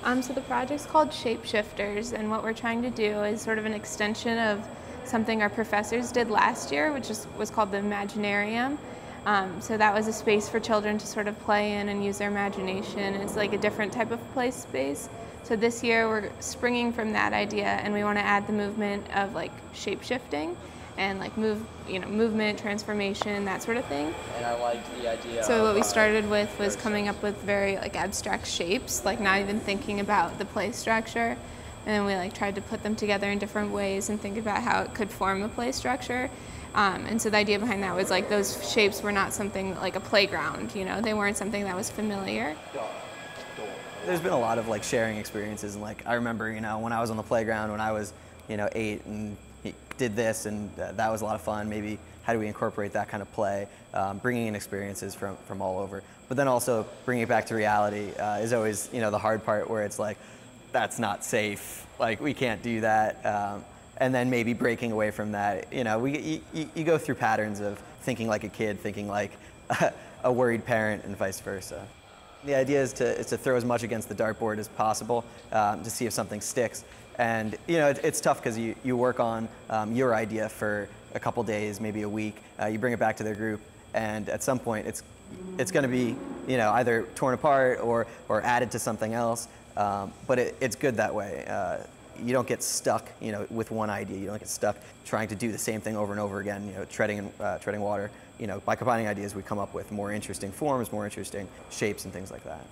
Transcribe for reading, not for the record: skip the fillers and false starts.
So the project's called Shapeshifters, and what we're trying to do is sort of an extension of something our professors did last year, which was called the Imaginarium. So that was a space for children to sort of play in and use their imagination. It's like a different type of play space. So this year we're springing from that idea, and we want to add the movement of like shape-shifting and like movement, transformation, that sort of thing. And I liked the idea. So what we started with was coming up with very like abstract shapes, like not even thinking about the play structure. And then we like tried to put them together in different ways and think about how it could form a play structure. And so the idea behind that was like those shapes were not something like a playground, they weren't something that was familiar. There's been a lot of like sharing experiences, and like I remember, when I was on the playground when I was, 8 and did this, and that was a lot of fun. Maybe how do we incorporate that kind of play, bringing in experiences from all over. But then also bringing it back to reality is always, the hard part, where it's like, that's not safe. Like we can't do that. And then maybe breaking away from that. You go through patterns of thinking like a kid, thinking like a worried parent, and vice versa. The idea is to throw as much against the dartboard as possible to see if something sticks. And it's tough because you work on your idea for a couple days, maybe a week. You bring it back to their group, and at some point it's going to be either torn apart or added to something else. But it's good that way. You don't get stuck with one idea. You don't get stuck trying to do the same thing over and over again, treading water. By combining ideas, we come up with more interesting forms, more interesting shapes, and things like that.